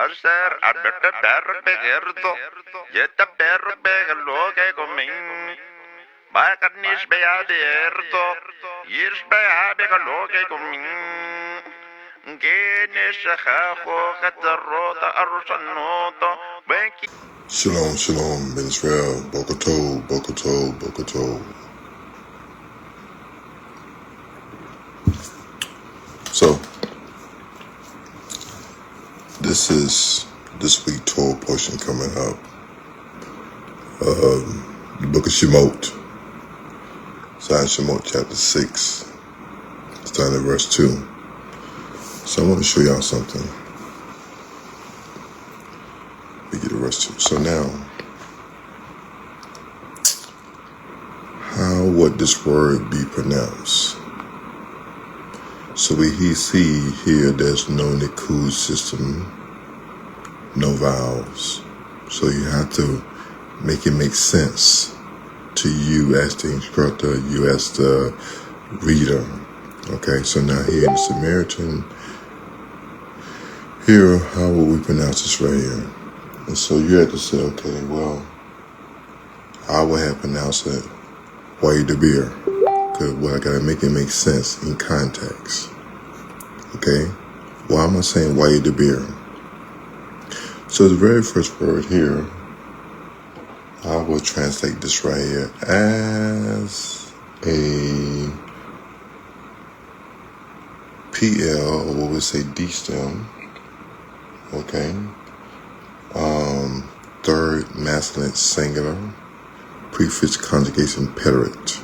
Alser abete perro begerto. Yeta perro begelo que coming. Bakarnish beaderto. Yish beabegelo que coming. Genesh hacho katarota arushanoto. Benki. Shalom, shalom, Ben Israel, Bokoto, Bokoto, Bokoto. So, this is this week Torah portion coming up. The book of Shemot, Shemot chapter 6, starting at verse 2. So I want to show y'all something. We get to verse 2. So now, how would this word be pronounced? So we see here there's no nikud system, no vowels. So you have to make it make sense to you as the instructor, you as the reader. Okay, so now here in the Samaritan, here, how will we pronounce this right here? And so you have to say, okay, well, I would have pronounced it Waidabir. Because I gotta make it make sense in context. Okay? Why am I saying Waidabir? So the very first word here, I will translate this right here as a PL, or what we say D stem. Okay? Third masculine singular, prefix conjugation preterite.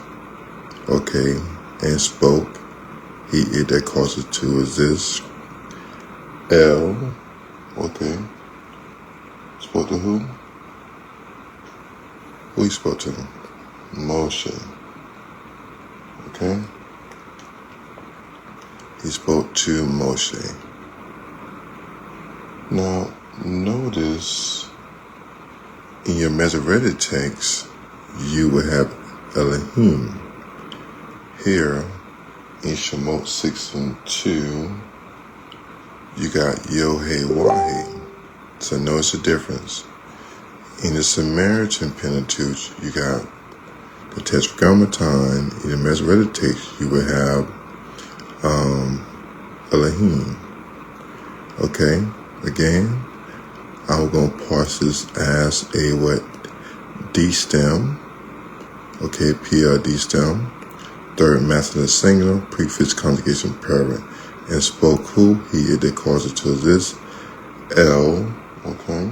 Okay, and spoke, he, it, that causes to exist. L, okay, spoke to who? Who he spoke to? Moshe, okay? He spoke to Moshe. Now, notice in your Masoretic text, you will have Elohim. Here, in Shemot 6 and 2, you got Yod-Heh-Wah-Heh. So notice the difference. In the Samaritan Pentateuch, you got the Tetragrammaton. In the Masoretic text, you will have Elohim. Okay? Again, I'm going to parse this as a what? D stem. Okay, PLD stem. Third masculine singular, prefix conjugation preterite. And spoke who? He, it, that causes to exist. L. Okay.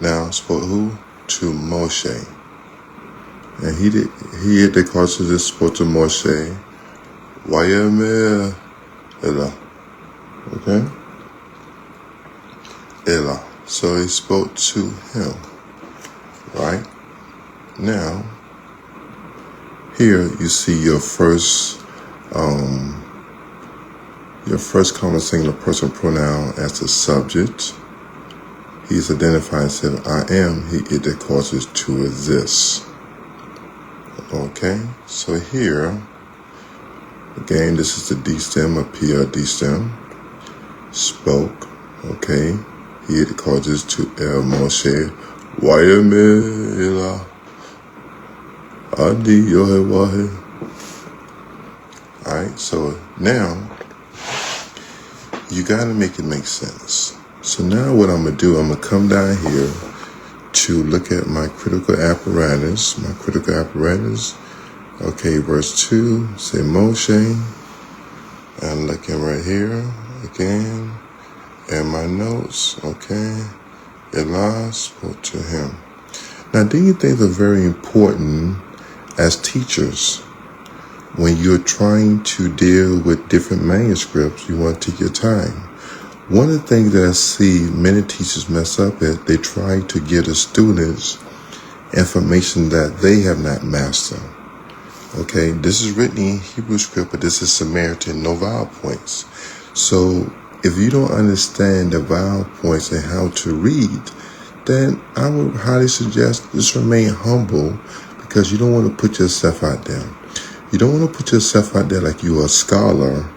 Now spoke who? To Moshe. And he, it, that causes to exist, spoke to Moshe. Wayamer Elah. Okay. Elah. So he spoke to him. Right? Now, here you see your first common singular personal pronoun as the subject. He's identified as if I am, he, it that causes to exist. Okay, so here, again, this is the D stem or PLD stem. Spoke, okay, he, it that causes to El Moshe. Wayamela Adi Yod-Heh-Wah-Heh. Alright, so now you gotta make it make sense. So now what I'm gonna do, I'm gonna come down here to look at my critical apparatus. Okay, verse 2, say Moshe. I'm looking right here again. And my notes, okay. Elah spoke to him. Now, these things are very important as teachers. When you're trying to deal with different manuscripts, you want to take your time. One of the things that I see many teachers mess up at, they try to give the students information that they have not mastered. Okay, this is written in Hebrew script, but this is Samaritan, no vowel points. So if you don't understand the vowel points and how to read, then I would highly suggest just remain humble, because you don't want to put yourself out there. You don't want to put yourself out there like you are a scholar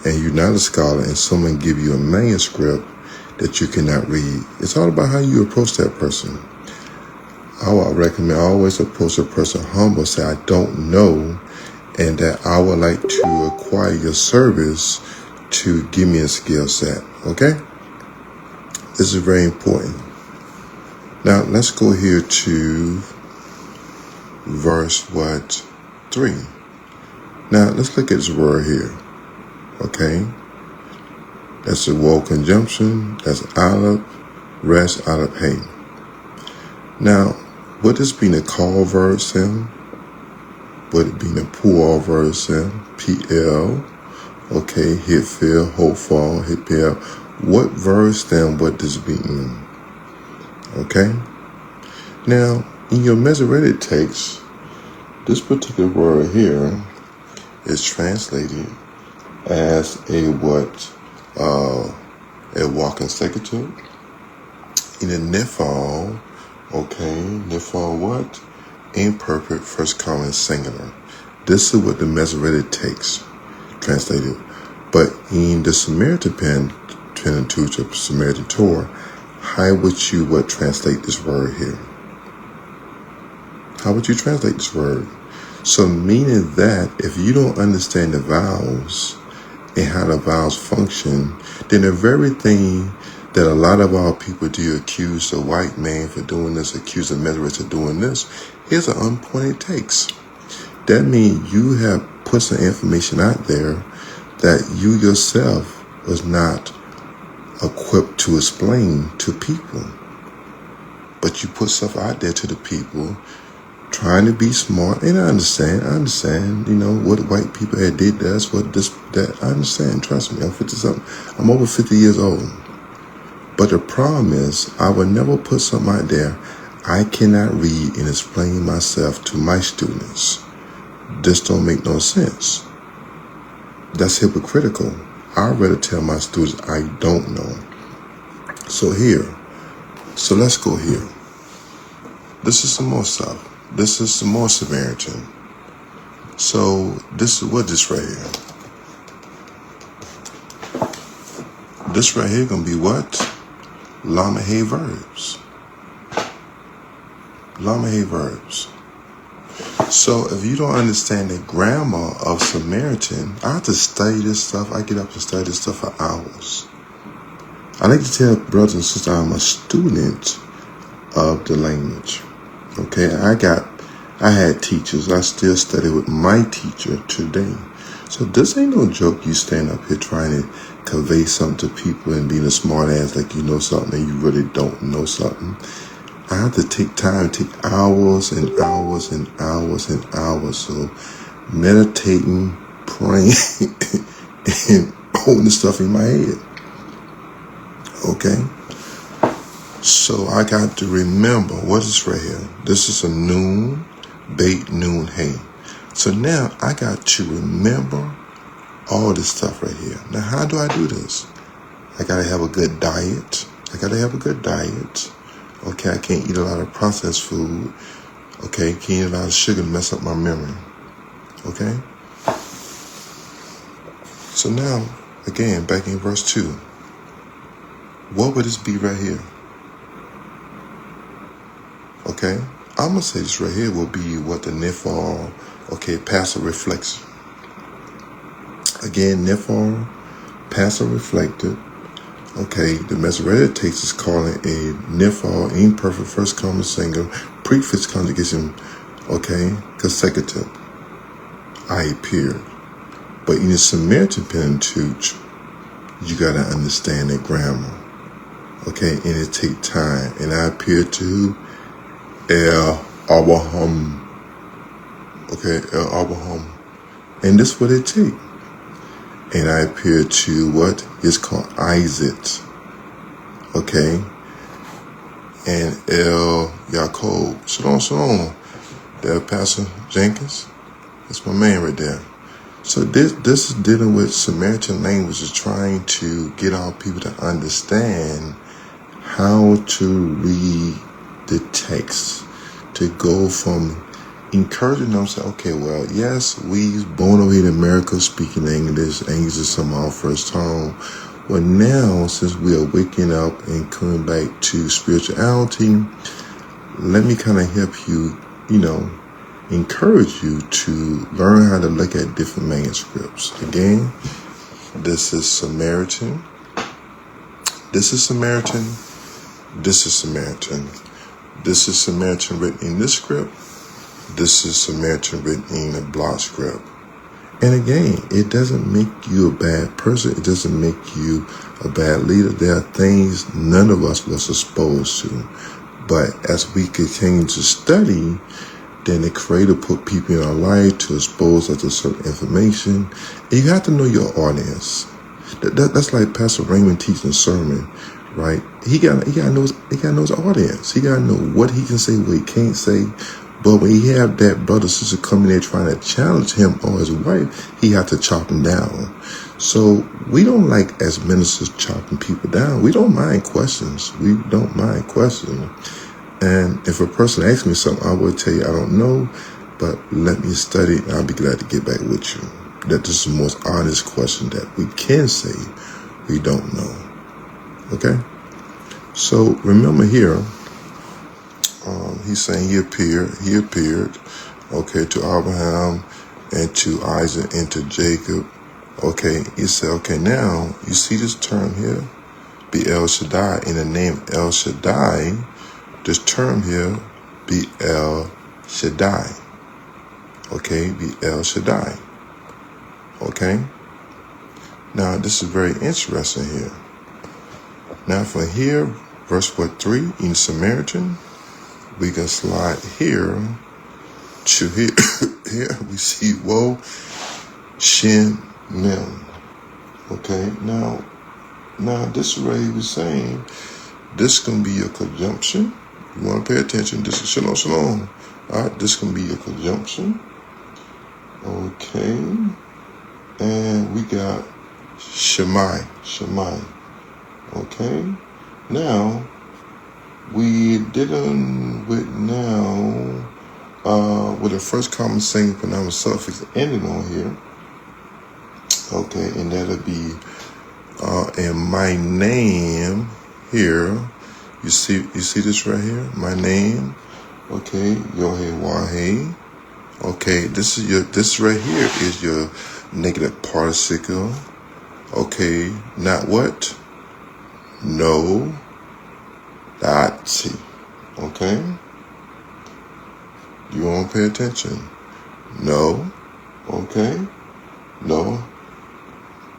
and you're not a scholar, and someone give you a manuscript that you cannot read. It's all about how you approach that person. I would recommend always approach a person humble, say, I don't know, and that I would like to acquire your service to give me a skill set. Okay? This is very important. Now, let's go here to verse 3. Now, let's look at this word here. Okay? That's a word conjunction. That's aleph, resh, aleph, hey. Now, would this be a call verb sound? Would it be a pull verb sound? PL. Okay, hit fill, hope fall, hit PL. What verb stem would this be in? Okay? Now, in your Masoretic text, this particular word here is translated as a walking secretary. In a nifal, okay, nifal what? Imperfect first common singular. This is what the Masoretic text translated. But in the Samaritan Pentateuch or Samaritan Torah, how would you translate this word here? How would you translate this word? So meaning that if you don't understand the vowels and how the vowels function, then the very thing that a lot of our people do accuse the white man for doing this, accuse the Masoretes for doing this, here's an unpointed text. That means you have put some information out there that you yourself was not equipped to explain to people. But you put stuff out there to the people, trying to be smart. And I understand, what white people had did to us, that. I understand, trust me, I'm 50-something. I'm over 50 years old. But the problem is, I would never put something out there I cannot read and explain myself to my students. This don't make no sense. That's hypocritical. I'd rather tell my students I don't know. So let's go here. This is some more stuff. This is some more Samaritan. So this is what this right here. This right here gonna be what? Lamahé verbs. Lamahé verbs. So if you don't understand the grammar of Samaritan, I have to study this stuff. I get up and study this stuff for hours. I like to tell brothers and sisters I'm a student of the language. Okay, I had teachers. I still study with my teacher today. So this ain't no joke. You stand up here trying to convey something to people and being a smart ass like you know something and you really don't know something. I have to take time, take hours and hours and hours and hours. So meditating, praying, and holding stuff in my head. Okay? So I got to remember, what is right here? This is a noon, bait, noon, hay. So now I got to remember all this stuff right here. Now how do I do this? I got to have a good diet. Okay, I can't eat a lot of processed food. Okay, can't eat a lot of sugar to mess up my memory. Okay? So now, again, back in verse 2. What would this be right here? Okay? I'm going to say this right here will be what the nifal, passive reflection. Again, nifal, passive reflected. Okay, the Masoretic text is calling a nifal, imperfect first common singular, prefix conjugation, consecutive. I appeared. But in the Samaritan Pentateuch, you got to understand the grammar. Okay, and it take time. And I appeared to El Abraham. Okay, El Abraham. And this is what it take. And I appeared to what? It's called Isaac. Okay? And El Yaakov. Shalom. There, Pastor Jenkins. That's my man right there. So this is dealing with Samaritan language, is trying to get our people to understand how to read the text, to go from encouraging them to say, okay, well, yes, we born over here in America speaking English. English is some of our first tongue. Well, now, since we are waking up and coming back to spirituality, let me kind of help you, encourage you to learn how to look at different manuscripts. Again, this is Samaritan. This is Samaritan. This is Samaritan. This is Samaritan written in this script. This is Samaritan written in a block script. And again, it doesn't make you a bad person. It doesn't make you a bad leader. There are things none of us was exposed to. But as we continue to study, then the Creator put people in our life to expose us to certain information. And you have to know your audience. That's like Pastor Raymond teaching a sermon, right? He got to know his audience. He got to know what he can say, what he can't say. But when he have that brother sister coming there trying to challenge him or his wife, he had to chop him down. So we don't like, as ministers, chopping people down. We don't mind questions. We don't mind questions. And if a person asks me something, I will tell you I don't know, but let me study and I'll be glad to get back with you. That this is the most honest question that we can say we don't know. Okay? So remember here, he's saying he appeared, okay, to Abraham and to Isaac and to Jacob. Okay, he said, okay, now you see this term here, be El Shaddai. In the name El Shaddai, this term here, be El Shaddai. Okay, be El Shaddai. Okay, now this is very interesting here. Now from here, verse 3, in Samaritan, we can slide here to here. Here we see Woe Shin Mem. Okay, now this is what he was saying. This can be a conjunction. You want to pay attention. This is shalom. All right, this can be a conjunction. Okay, and we got Shemai. Okay, now we dealing with with the first common single pronoun suffix ending on here. Okay, and that'll be in my name here. You see this right here? My name. Okay, Yohe Wahe. Okay, this right here is your negative participle. Okay, not what? No. Dati. Okay? You want to pay attention? No. Okay? No.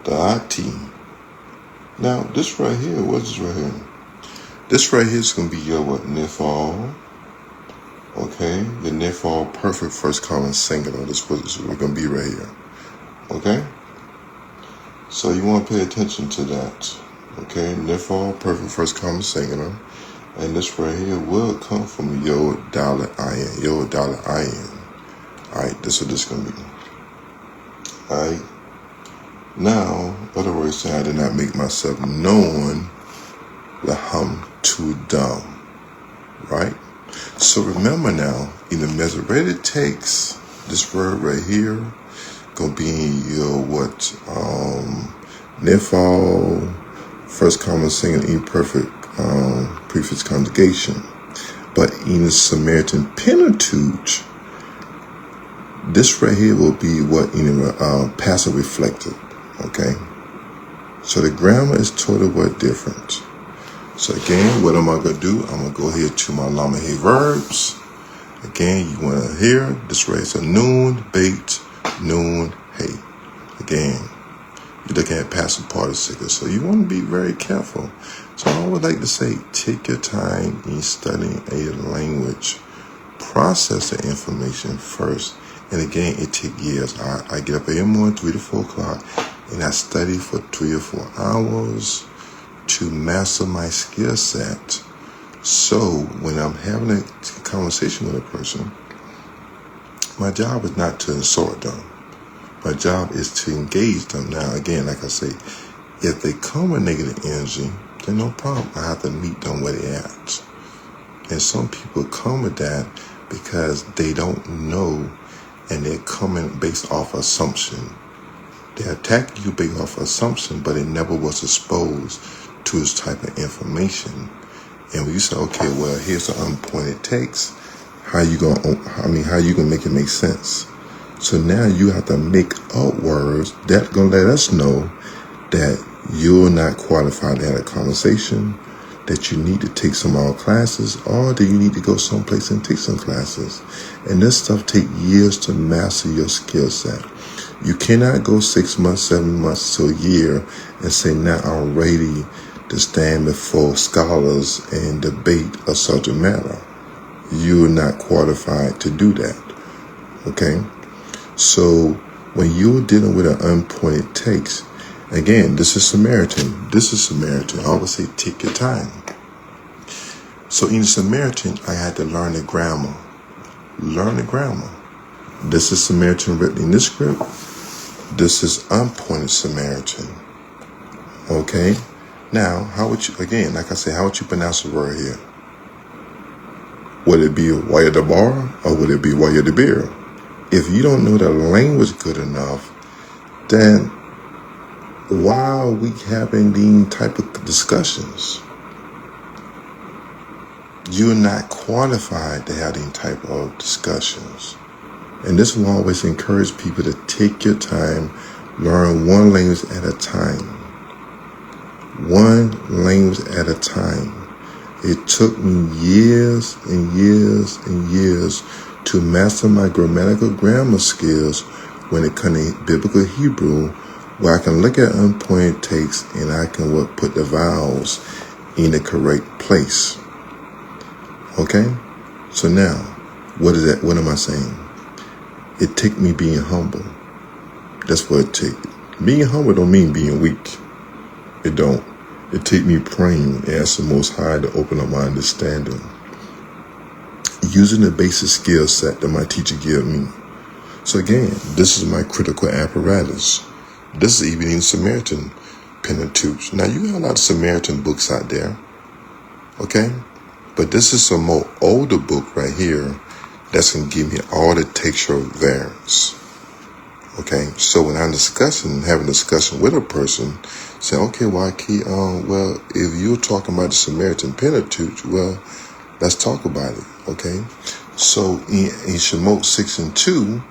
Dati. Now, this right here, what's this right here? This right here is going to be your what? Nifal. Okay? Your Nifal perfect first common singular. This is what going to be right here. Okay? So you want to pay attention to that. Okay? Nifal perfect first common singular. And this right here will come from Yod Dalet Ayin. Yod Dalet Ayin. Alright, this is what this is going to be. Alright. Now, other words say I did not make myself known laham to them. Right? So remember now, in the Masoretic text, this word right here gonna be in your what? Nifal, first common singular imperfect prefix conjugation. But in the Samaritan Pentateuch, this right here will be what in the passive reflected. Okay, so the grammar is totally different. So again, what am I gonna do? I'm gonna go here to my Lamahe verbs. Again, you wanna hear this right? So noon, bait, noon, hey. Again, you're looking at passive participles, so you want to be very careful. So I would like to say, take your time in studying a language. Process the information first. And again, it takes years. I get up every morning, 3 to 4 o'clock, and I study for 3 or 4 hours to master my skill set. So when I'm having a conversation with a person, my job is not to insult them. My job is to engage them. Now, again, like I say, if they come with negative energy, then no problem. I have to meet them where they're at. And some people come with that because they don't know, and they're coming based off assumption. They attack you based off assumption, but it never was exposed to this type of information. And when you say, okay, well, here's the unpointed text, how you gonna make it make sense? So now you have to make up words that's gonna let us know that you're not qualified to have a conversation, that you need to take some more classes, or that you need to go someplace and take some classes. And this stuff takes years to master your skill set. You cannot go 6 months, 7 months to a year and say, now I'm ready to stand before scholars and debate a subject matter. You're not qualified to do that. Okay? So when you're dealing with an unpointed text, again, this is Samaritan. I always say, take your time. So in Samaritan, I had to learn the grammar. This is Samaritan written in this script. This is unpointed Samaritan. Okay? Now, how would you, again, like I said, how would you pronounce the word here? Would it be Waya the bar or would it be Waya the beer? If you don't know the language good enough, then why are we having these type of discussions? You're not qualified to have these type of discussions. And this will always encourage people to take your time, learn one language at a time. One language at a time. It took me years and years and years to master my grammar skills when it comes to biblical Hebrew, where I can look at unpointed texts and I can put the vowels in the correct place. Okay? So now, what is that? What am I saying? It take me being humble. That's what it take. Being humble don't mean being weak. It don't. It take me praying and ask the Most High to open up my understanding. Using the basic skill set that my teacher gave me. So again, this is my critical apparatus. This is even in Samaritan Pentateuch. Now you have a lot of Samaritan books out there. Okay? But this is a more older book right here that's going to give me all the textual variants. Okay, so when I'm having a discussion with a person, say, okay, Waki, well, if you're talking about the Samaritan Pentateuch, well, let's talk about it. Okay, so in Shemot 6 and 2,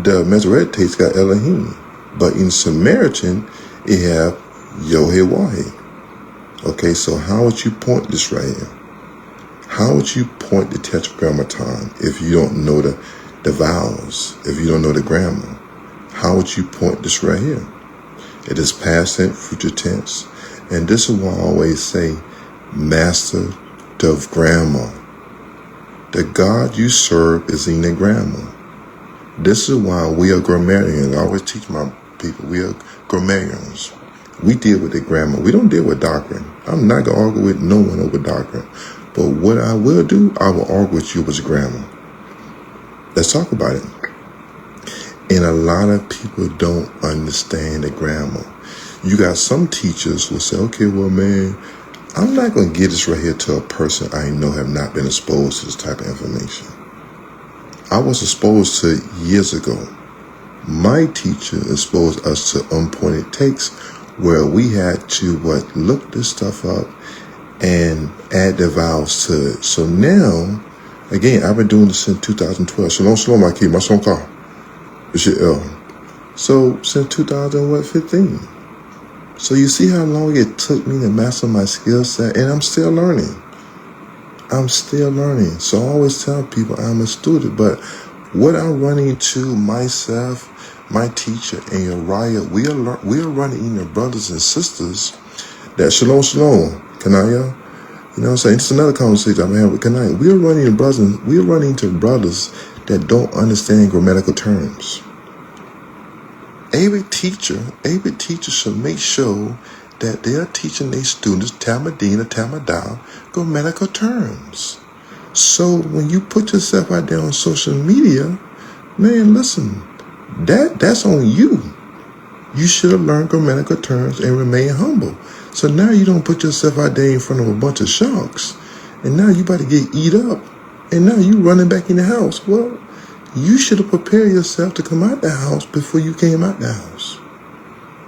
the Masoretic text got Elohim, but in Samaritan it have Yohe. Okay, so how would you point this right here? How would you point the Tetragrammaton if you don't know the vowels, if you don't know the grammar? How would you point this right here? It is past tense, future tense. And this is why I always say, master the grammar. The God you serve is in the grammar. This is why we are grammarians. I always teach my people, we are grammarians. We deal with the grammar. We don't deal with doctrine. I'm not going to argue with no one over doctrine. But what I will do, I will argue with you with grammar. Let's talk about it. And a lot of people don't understand the grammar. You got some teachers who say, okay, well, man, I'm not going to give this right here to a person I know have not been exposed to this type of information. I was exposed to it years ago. My teacher exposed us to unpointed texts where we had to look this stuff up and add the vowels to it. So now, again, I've been doing this since 2012. Shalom, my key, my son car. It's your L. So since 2015. So you see how long it took me to master my skill set, and I'm still learning. So I always tell people I'm a student, but what I'm running into myself, my teacher, and Uriah, we are running into brothers and sisters that shalom, Kanaya. You know what I'm saying? It's another conversation I'm having with Kanaya. We are running into brothers that don't understand grammatical terms. Every teacher should make sure that they are teaching their students Talmudin or Talmudah grammatical terms. So when you put yourself out there on social media, man, listen, that's on you. You should have learned grammatical terms and remain humble. So now you don't put yourself out there in front of a bunch of sharks, and now you about to get eat up, and now you running back in the house. Well, you should have prepared yourself to come out the house before you came out the house.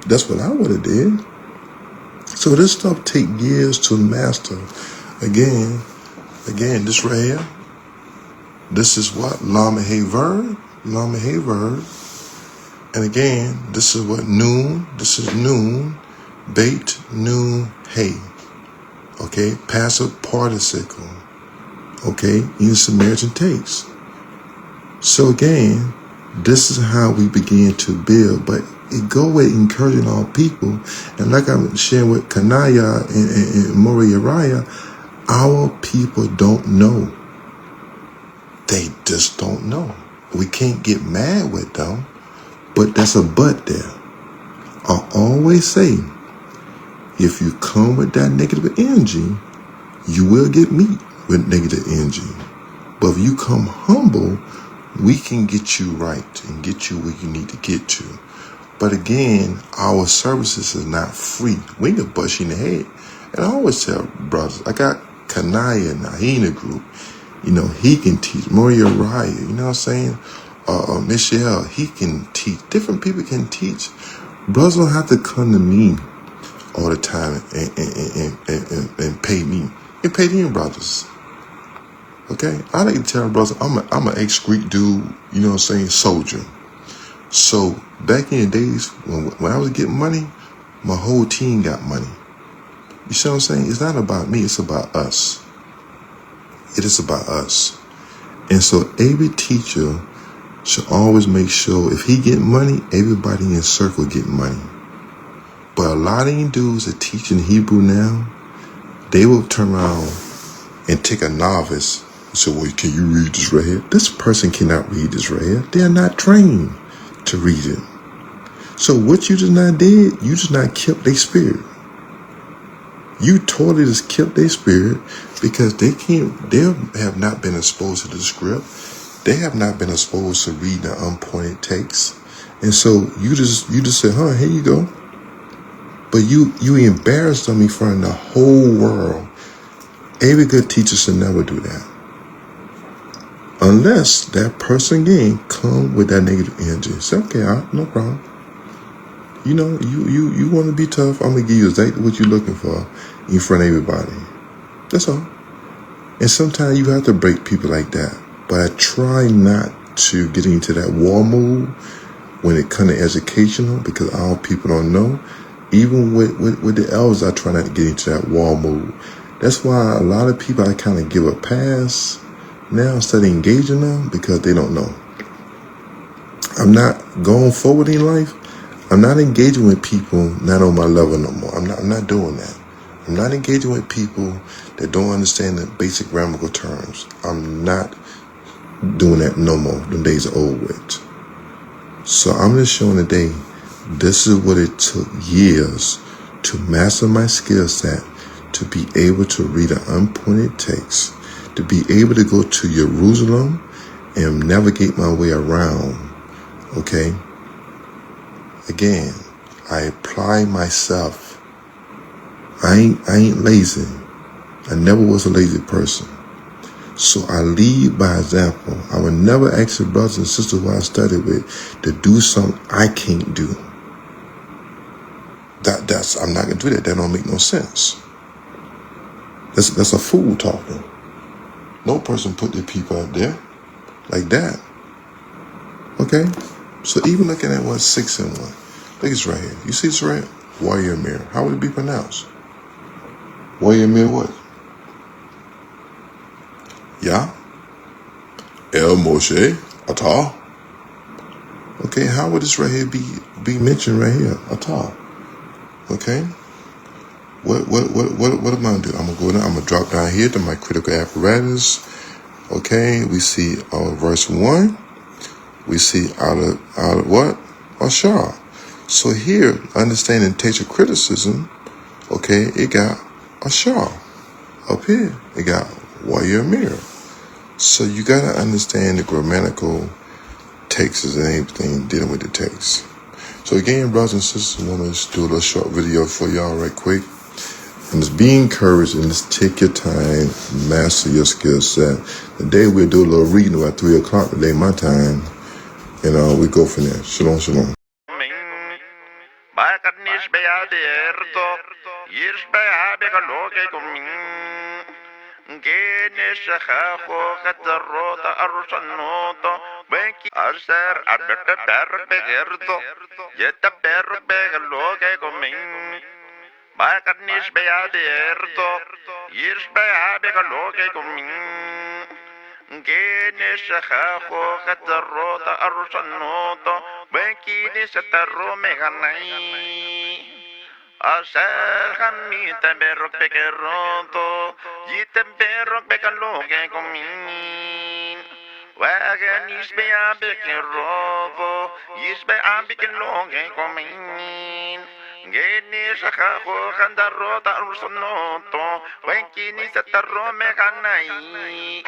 That's what I would have did. So this stuff take years to master. Again, this right here, this is what? Lameh verb. And again, this is what? Noon. This is noon. Bait, noon, hey. Okay, passive participle. Okay, in Samaritan takes. So again, this is how we begin to build. But it go with encouraging all people. And like I'm sharing with Kanaya and Moreh Shayl, our people don't know. They just don't know. We can't get mad with them, but there's a but there. I always say, if you come with that negative energy, you will get meat with negative energy. But if you come humble, we can get you right and get you where you need to get to. But again, our services is not free. We can bust you in the head. And I always tell brothers, I got Kanaya now, he in the group. You know, he can teach. Moreh Shayl, you know what I'm saying? Michelle, he can teach. Different people can teach. Brothers don't have to come to me all the time and pay me. You pay them brothers. Okay? I like to tell brothers, I'm an ex-Greek dude, you know what I'm saying, soldier. So back in the days when I was getting money, my whole team got money. You see what I'm saying? It's not about me, it's about us. It is about us. And so every teacher should always make sure if he get money, everybody in his circle get money. But a lot of these dudes that teach in Hebrew now, they will turn around and take a novice and say, well, can you read this right here? This person cannot read this right here. They are not trained to read it. So what you just not did, you just not kept their spirit. You totally just kept their spirit because they have not been exposed to the script. They have not been exposed to reading the unpointed text. And so you just said, here you go. But you embarrassed them in front of the whole world. Every good teacher should never do that. Unless that person again come with that negative energy. Say, okay, no problem. You know, you want to be tough, I'm going to give you exactly what you're looking for in front of everybody. That's all. And sometimes you have to break people like that. But I try not to get into that war mode when it comes to educational because our people don't know. Even with the elders, I try not to get into that war mode. That's why a lot of people, I kind of give a pass now instead of engaging them because they don't know. I'm not going forward in life. I'm not engaging with people not on my level no more. I'm not doing that. I'm not engaging with people that don't understand the basic grammatical terms. I'm not doing that no more. Them days are over with. So I'm just showing today, this is what it took years to master my skill set, to be able to read an unpointed text, to be able to go to Jerusalem and navigate my way around. Okay? Again, I apply myself. I ain't lazy. I never was a lazy person. So I lead by example. I would never ask the brothers and sisters who I studied with to do something I can't do. I'm not gonna do that. That don't make no sense. That's a fool talking. No person put their people out there like that. Okay? So even looking at 6 and 1. Look at this right here. You see this right here? Warrior mirror. How would it be pronounced? Warrior mirror what? Yeah? El Moshe Atah. Okay, how would this right here be mentioned right here? Atah. Okay? What am I gonna do? I'm gonna go down, I'm gonna drop down here to my critical apparatus. Okay, we see verse 1. We see out of what? Ashar. So here, understanding textual criticism, okay, it got Ashar. Up here, it got warrior mirror. So you gotta understand the grammatical texts and everything dealing with the text. So again, brothers and sisters, I want to just do a little short video for y'all right quick. And just be encouraged and just take your time, master your skill set. Today we'll do a little reading about 3 o'clock today, my time. And we go from there. Shalom, shalom. nish beaberto, yish beabegaloge gumin. Genish haho katarota arushanoto, benki asher abete berbegerto, yeta berbegaloge gumin. Bakarnish beaberto, yish beabegaloge gumin. Genish haho katarota arushanoto, benki nisataro meganai. Asher hamita berok bekeronto, yitem berok bekaloge komin. Wagen isbe abekerovo, isbe ambikeloge komin. Geni shakaho kandarota ursonoto, wenkini sataro meganai.